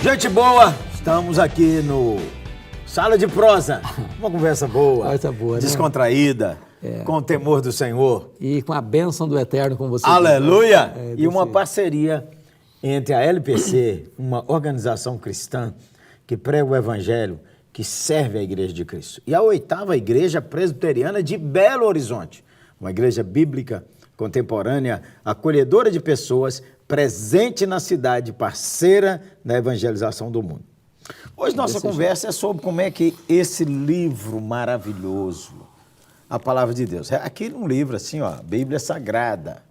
Gente boa, estamos aqui no Sala de Prosa. Uma conversa boa, descontraída, né? Com o temor do Senhor. E com a bênção do Eterno, como você Aleluia! Diz, né? E uma parceria entre a LPC, uma organização cristã que prega o Evangelho, que serve a Igreja de Cristo. E a 8ª Igreja Presbiteriana de Belo Horizonte, uma igreja bíblica, contemporânea, acolhedora de pessoas, presente na cidade, parceira da evangelização do mundo. Hoje nossa conversa é sobre como é que esse livro maravilhoso, a Palavra de Deus, aqui um livro assim, ó, Bíblia Sagrada,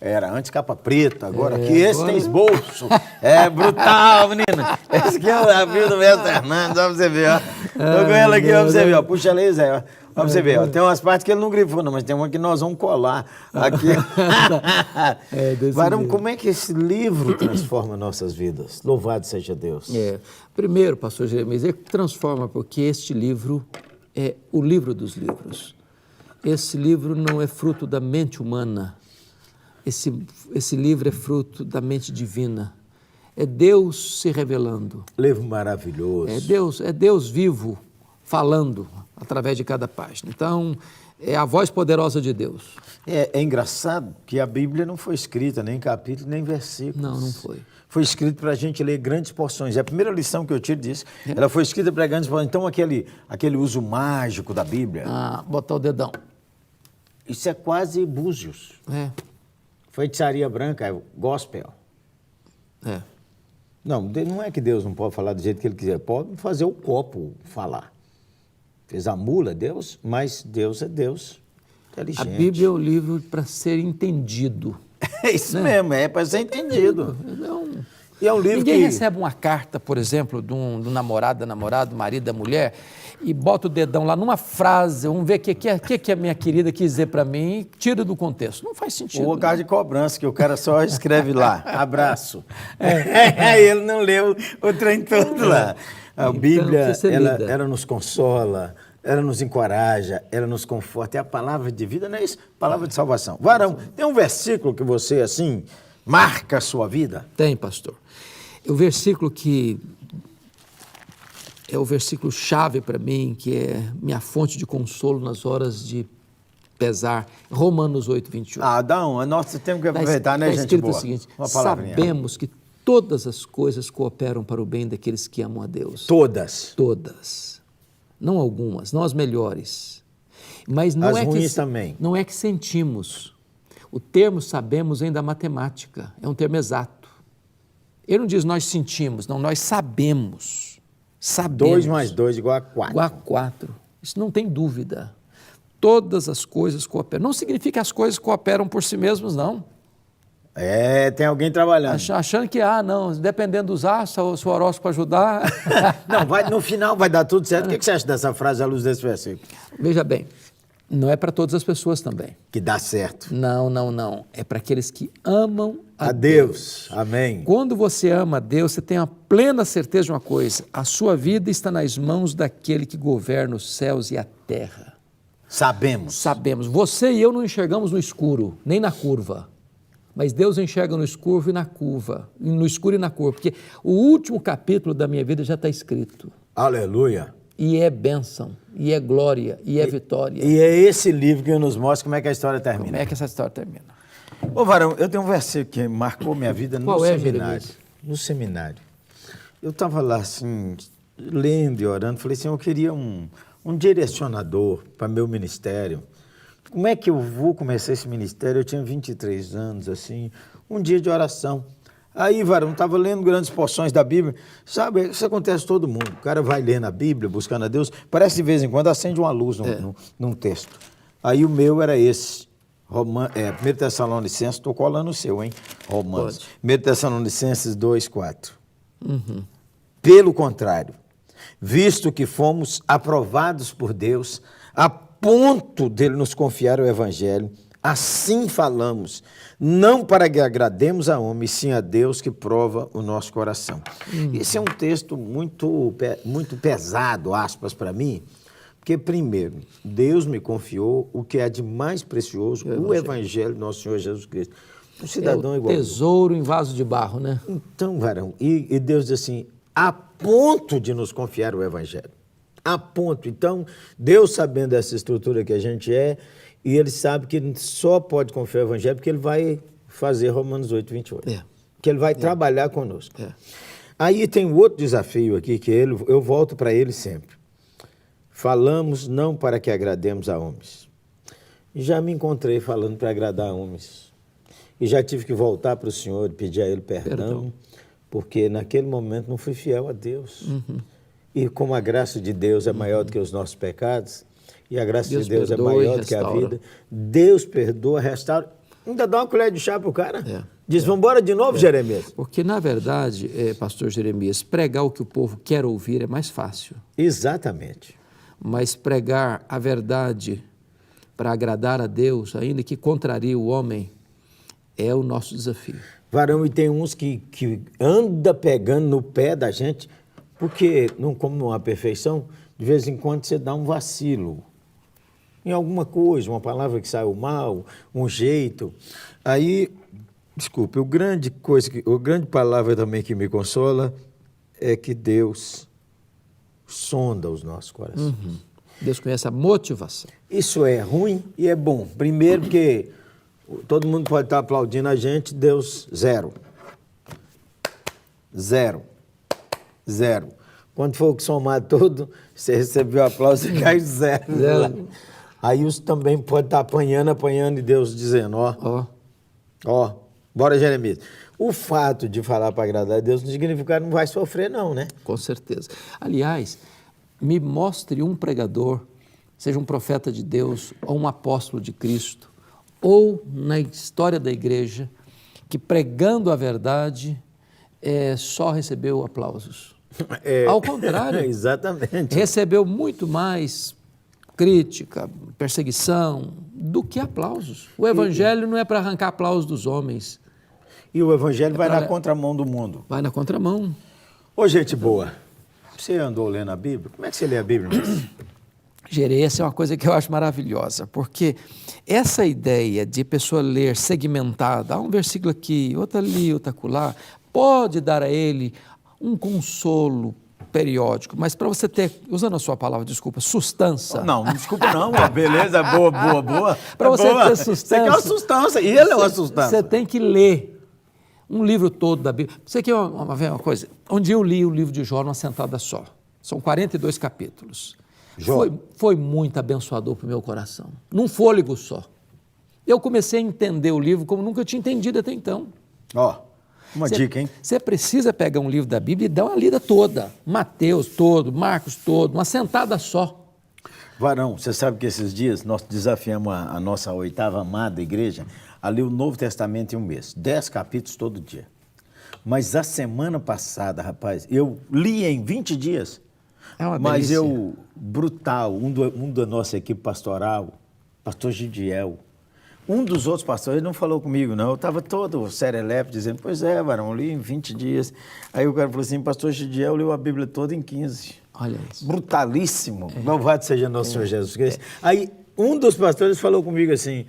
era antes capa preta, agora aqui esse tem esboço, é brutal, menina. Esse aqui é a Bíblia do Mestre Hernandes, ó, pra você ver, ó. Tô com ela aqui, ó, pra você ver, ó, puxa ali, Zé, ó. Pra você ver, ó, tem umas partes que ele não grifou, não, mas tem uma que nós vamos colar aqui. Varão, como é que esse livro transforma nossas vidas? Louvado seja Deus. Primeiro, pastor Jeremias, ele transforma porque este livro é o livro dos livros. Esse livro não é fruto da mente humana, esse livro é fruto da mente divina. É Deus se revelando. Livro maravilhoso. É Deus vivo falando através de cada página. Então, é a voz poderosa de Deus. É engraçado que a Bíblia não foi escrita nem em capítulo, nem em versículos. Não foi. Foi escrito para a gente ler grandes porções. É a primeira lição que eu tiro disso. Ela foi escrita para grandes porções. Então, aquele uso mágico da Bíblia. Botar o dedão. Isso é quase búzios. Feitiçaria branca, é gospel. Não é que Deus não pode falar do jeito que Ele quiser. Pode fazer o copo falar. Fez a mula, Deus, mas Deus é Deus, inteligente. A Bíblia é o livro para ser entendido. É isso mesmo, é para ser entendido. E é um livro Ninguém recebe uma carta, por exemplo, do namorado, da namorada, do marido, da mulher, e bota o dedão lá numa frase, vamos ver o que a minha querida quis dizer para mim, e tira do contexto. Não faz sentido. Ou o carta de cobrança, que o cara só escreve lá, abraço. Ele não leu o trem todo lá. A Bíblia, ela nos consola, ela nos encoraja, ela nos conforta. É a palavra de vida, não é isso? Palavra de salvação. Varão, tem um versículo que você, assim, marca a sua vida? Tem, pastor. O versículo que é o versículo chave para mim, que é minha fonte de consolo nas horas de pesar, Romanos 8, 21. Nós temos que aproveitar, né, gente boa? O seguinte, sabemos que todas as coisas cooperam para o bem daqueles que amam a Deus. Todas? Todas. Não algumas, não as melhores. Mas não as ruins também. Não é que sentimos. O termo sabemos vem da matemática, é um termo exato. Ele não diz nós sentimos, não, nós sabemos. 2 mais 2 igual a 4. Igual a 4. Isso não tem dúvida. Todas as coisas cooperam. Não significa que as coisas cooperam por si mesmas, não. Tem alguém trabalhando. Achando que, dependendo dos astros, se o horóscopo ajudar... Não, no final vai dar tudo certo. O que você acha dessa frase à luz desse versículo? Veja bem, não é para todas as pessoas também. Que dá certo. Não. É para aqueles que amam a Deus. Amém. Quando você ama a Deus, você tem a plena certeza de uma coisa: a sua vida está nas mãos daquele que governa os céus e a terra. Sabemos. Você e eu não enxergamos no escuro, nem na curva. Mas Deus enxerga no escuro e na curva, no escuro e na curva, porque o último capítulo da minha vida já está escrito. Aleluia. E é bênção, e é glória, e é vitória. E é esse livro que nos mostra como é que a história termina. Como é que essa história termina. Ô Varão, eu tenho um versículo que marcou minha vida no seminário. No seminário. Eu estava lá assim, lendo e orando, falei assim, eu queria um direcionador para meu ministério. Como é que eu vou começar esse ministério? Eu tinha 23 anos, assim, um dia de oração. Aí, Varão, estava lendo grandes porções da Bíblia. Sabe, isso acontece com todo mundo. O cara vai lendo a Bíblia, buscando a Deus, parece de vez em quando acende uma luz num texto. Aí o meu era esse, 1 Tessalonicenses, estou colando o seu, hein? Romanos. 1 Tessalonicenses 2, 4. Pelo contrário, visto que fomos aprovados por Deus, a ponto dele nos confiar o Evangelho, assim falamos, não para que agrademos a homem, sim a Deus que prova o nosso coração. Esse é um texto muito pesado, aspas, para mim, porque, primeiro, Deus me confiou o que é de mais precioso, o Evangelho do nosso Senhor Jesus Cristo. Um cidadão igual. Tesouro em vaso de barro, né? Então, varão, e Deus diz assim, a ponto de nos confiar o Evangelho. A ponto. Então, Deus sabendo dessa estrutura que a gente é, e Ele sabe que só pode confiar o Evangelho porque Ele vai fazer Romanos 8, 28. Que Ele vai trabalhar conosco. Aí tem outro desafio aqui, que eu volto para ele sempre. Falamos não para que agrademos a homens. Já me encontrei falando para agradar a homens. E já tive que voltar para o Senhor e pedir a Ele perdão, porque naquele momento não fui fiel a Deus. E como a graça de Deus é maior do que os nossos pecados, e a graça de Deus é maior do que a vida, Deus perdoa, restaura, ainda dá uma colher de chá para o cara. Diz, vamos embora de novo, Jeremias. Porque, na verdade, pastor Jeremias, pregar o que o povo quer ouvir é mais fácil. Exatamente. Mas pregar a verdade para agradar a Deus, ainda que contrarie o homem, é o nosso desafio. Varão, e tem uns que anda pegando no pé da gente, porque, como não há perfeição, de vez em quando você dá um vacilo em alguma coisa, uma palavra que saiu mal, um jeito. Aí, desculpe, a grande palavra também que me consola é que Deus sonda os nossos corações. Deus conhece a motivação. Isso é ruim e é bom. Primeiro porque todo mundo pode estar aplaudindo a gente, Deus, zero. Zero. Zero. Quando for que somar tudo, você recebeu aplauso e cai zero. Zero. Aí os também pode estar apanhando e Deus dizendo, ó, bora, Jeremias. O fato de falar para agradar a Deus não significa que não vai sofrer não, né? Com certeza. Aliás, me mostre um pregador, seja um profeta de Deus ou um apóstolo de Cristo, ou na história da igreja, que pregando a verdade só recebeu aplausos. Ao contrário, exatamente. Recebeu muito mais crítica, perseguição, do que aplausos. O evangelho não é para arrancar aplausos dos homens. E o evangelho vai na contramão do mundo. Vai na contramão. Ô, gente boa, você andou lendo a Bíblia? Como é que você lê a Bíblia? Gerê, essa é uma coisa que eu acho maravilhosa, porque essa ideia de pessoa ler segmentada, um versículo aqui, outro ali, outro acolá, pode dar a ele um consolo periódico, mas para você ter, usando a sua palavra, desculpa, sustância. Não, desculpa não, beleza, boa. Para você ter sustância. Você quer uma sustância, e ele é uma sustância. Você tem que ler um livro todo da Bíblia. Você quer uma coisa? Um dia eu li o livro de Jó numa sentada só. São 42 capítulos. Foi muito abençoador para o meu coração. Num fôlego só. Eu comecei a entender o livro como nunca tinha entendido até então. Uma dica, hein? Você precisa pegar um livro da Bíblia e dar uma lida toda. Mateus todo, Marcos todo, uma sentada só. Varão, você sabe que esses dias nós desafiamos a nossa 8ª amada igreja a ler o Novo Testamento em um mês. 10 capítulos todo dia. Mas a semana passada, rapaz, eu li em 20 dias. É uma mas delícia. Brutal, um da nossa equipe pastoral, pastor Gidiel, um dos outros pastores não falou comigo, não. Eu estava todo serelepe dizendo, pois é, varão, eu li em 20 dias. Aí o cara falou assim, pastor Gidiel leu a Bíblia toda em 15. Olha isso. Brutalíssimo. Louvado seja nosso Senhor Jesus Cristo. Aí um dos pastores falou comigo assim,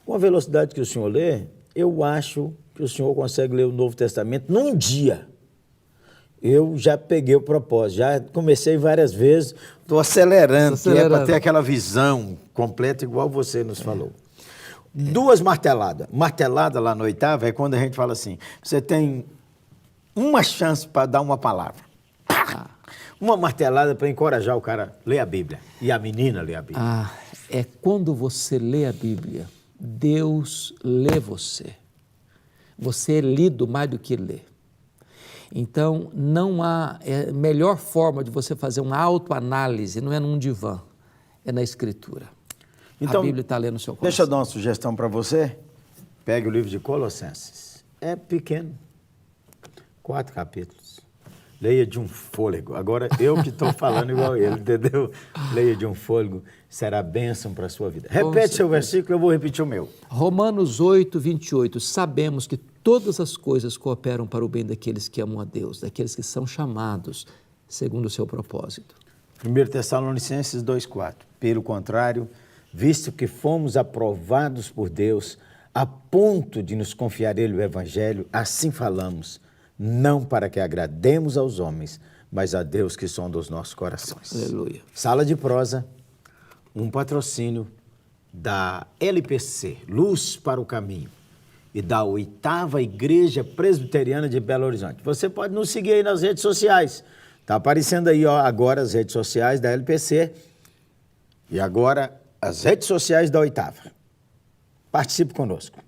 com a velocidade que o senhor lê, eu acho que o senhor consegue ler o Novo Testamento num dia. Eu já peguei o propósito, já comecei várias vezes, estou acelerando, que é para ter aquela visão completa, igual você nos falou. 2 marteladas. Martelada lá no 8º é quando a gente fala assim, você tem uma chance para dar uma palavra. Uma martelada para encorajar o cara a ler a Bíblia e a menina ler a Bíblia. É quando você lê a Bíblia, Deus lê você. Você é lido mais do que lê. Então, não há melhor forma de você fazer uma autoanálise, não é num divã, é na Escritura. Então, a Bíblia está lendo no seu coração. Deixa eu dar uma sugestão para você. Pegue o livro de Colossenses. É pequeno. 4 capítulos. Leia de um fôlego. Agora, eu que estou falando igual ele, entendeu? Leia de um fôlego, será bênção para a sua vida. Repete seu versículo, eu vou repetir o meu. Romanos 8, 28. Sabemos que todas as coisas cooperam para o bem daqueles que amam a Deus, daqueles que são chamados segundo o seu propósito. 1 Tessalonicenses 2,4. Pelo contrário, visto que fomos aprovados por Deus, a ponto de nos confiar ele o evangelho, assim falamos, não para que agrademos aos homens, mas a Deus que sonda os nossos corações. Aleluia. Sala de Prosa, um patrocínio da LPC, Luz para o Caminho, e da 8ª Igreja Presbiteriana de Belo Horizonte. Você pode nos seguir aí nas redes sociais. Está aparecendo aí agora as redes sociais da LPC e agora as redes sociais da 8ª. Participe conosco.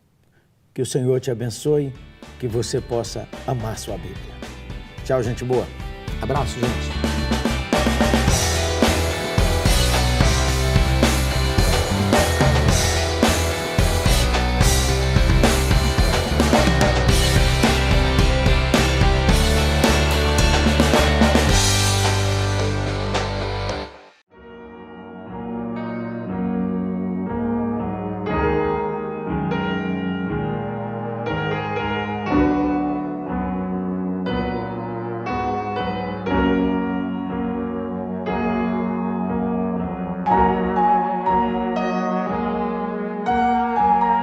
Que o Senhor te abençoe, que você possa amar sua Bíblia. Tchau, gente boa. Abraço, gente.